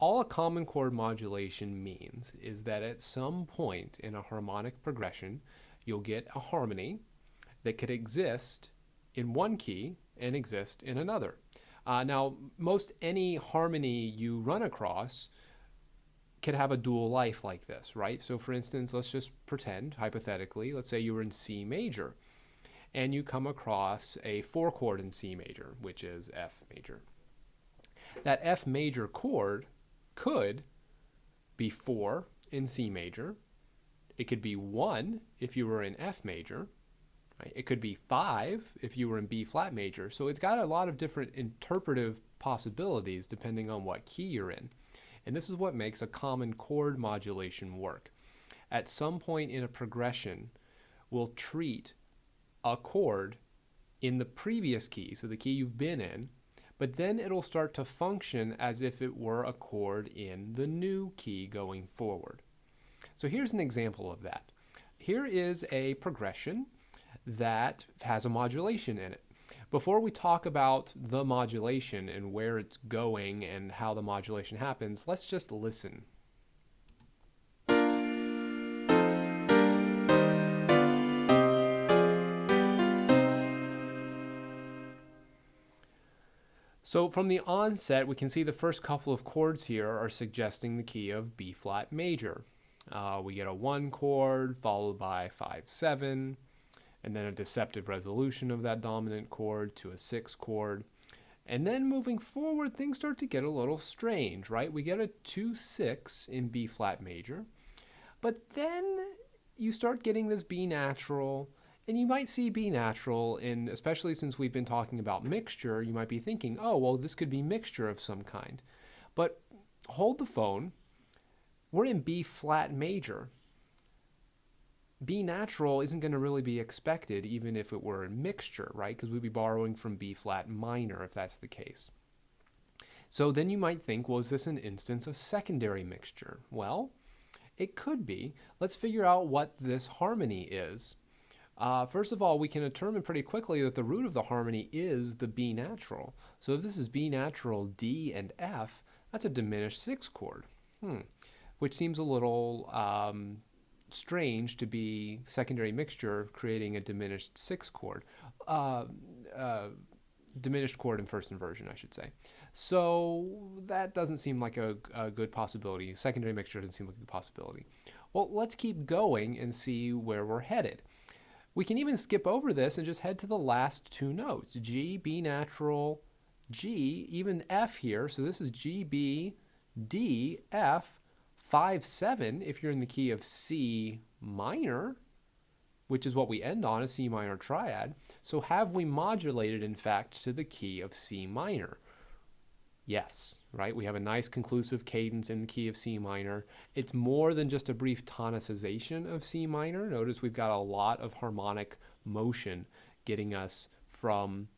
all a common chord modulation means is that at some point in a harmonic progression, you'll get a harmony that could exist in one key and exist in another. Now, most any harmony you run across could have a dual life like this, right? So for instance, let's just pretend, hypothetically, let's say you were in C major, and you come across a 4 chord in C major, which is F major. That F major chord could be 4 in C major. It could be 1 if you were in F major. Right? It could be 5 if you were in B flat major. So it's got a lot of different interpretive possibilities depending on what key you're in. And this is what makes a common chord modulation work. At some point in a progression, we'll treat a chord in the previous key, so the key you've been in, but then it'll start to function as if it were a chord in the new key going forward. So here's an example of that. Here is a progression that has a modulation in it. Before we talk about the modulation and where it's going and how the modulation happens, let's just listen. So from the onset, we can see the first couple of chords here are suggesting the key of B flat major. We get a 1 chord followed by 5/7, and then a deceptive resolution of that dominant chord to a 6 chord. And then moving forward, things start to get a little strange, right? We get a 2/6 in B flat major, but then you start getting this B natural, and you might see B natural, and especially since we've been talking about mixture, you might be thinking, oh, well, this could be mixture of some kind. But hold the phone. We're in B flat major. B natural isn't going to really be expected even if it were a mixture, right? Because we'd be borrowing from B flat minor if that's the case. So then you might think, well, is this an instance of secondary mixture? Well, it could be. Let's figure out what this harmony is. First of all, we can determine pretty quickly that the root of the harmony is the B natural. So if this is B natural, D, and F, that's a diminished 6 chord, which seems a little strange to be secondary mixture creating a diminished 6 chord. Diminished chord in first inversion, I should say. So that doesn't seem like a good possibility. Secondary mixture doesn't seem like a good possibility. Well, let's keep going and see where we're headed. We can even skip over this and just head to the last 2 notes, G, B natural, G, even F here. So this is G, B, D, F, 5/7 if you're in the key of C minor, which is what we end on, a C minor triad. So have we modulated, in fact, to the key of C minor? Yes, right? We have a nice conclusive cadence in the key of C minor. It's more than just a brief tonicization of C minor. Notice we've got a lot of harmonic motion getting us from,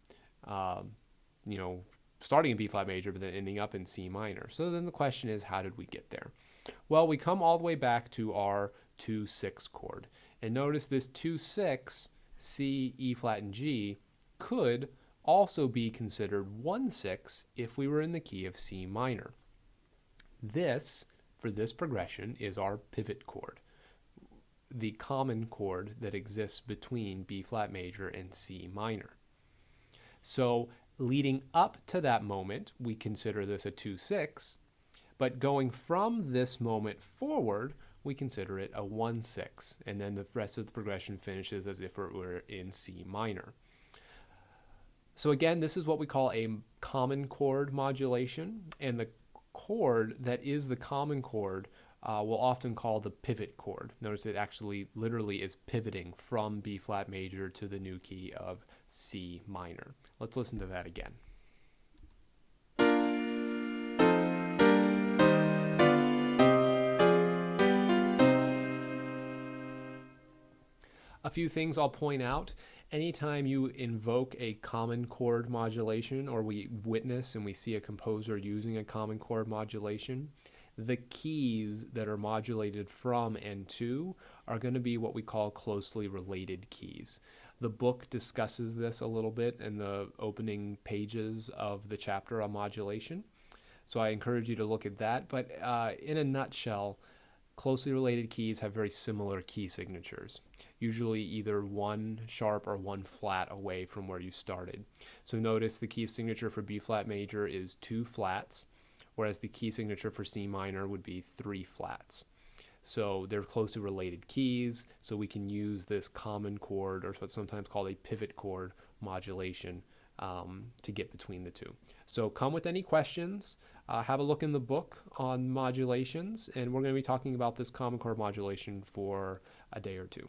starting in B flat major, but then ending up in C minor. So then the question is, how did we get there? Well, we come all the way back to our 2/6 chord. And notice this 2/6, C, E flat, and G could also be considered 1/6 if we were in the key of C minor. This, for this progression, is our pivot chord, the common chord that exists between B flat major and C minor. So leading up to that moment, we consider this a 2/6, but going from this moment forward, we consider it a 1/6, and then the rest of the progression finishes as if it were in C minor. So again, this is what we call a common chord modulation, and the chord that is the common chord we'll often call the pivot chord. Notice it actually literally is pivoting from B flat major to the new key of C minor. Let's listen to that again. A few things I'll point out. Anytime you invoke a common chord modulation, or we witness and we see a composer using a common chord modulation, the keys that are modulated from and to are going to be what we call closely related keys. The book discusses this a little bit in the opening pages of the chapter on modulation. So I encourage you to look at that. But in a nutshell, closely related keys have very similar key signatures, usually either one sharp or one flat away from where you started. So notice the key signature for B flat major is 2 flats, whereas the key signature for C minor would be 3 flats. So they're closely related keys, so we can use this common chord, or what's sometimes called a pivot chord modulation, to get between the two. So come with any questions. Have a look in the book on modulations, and we're going to be talking about this common chord modulation for a day or two.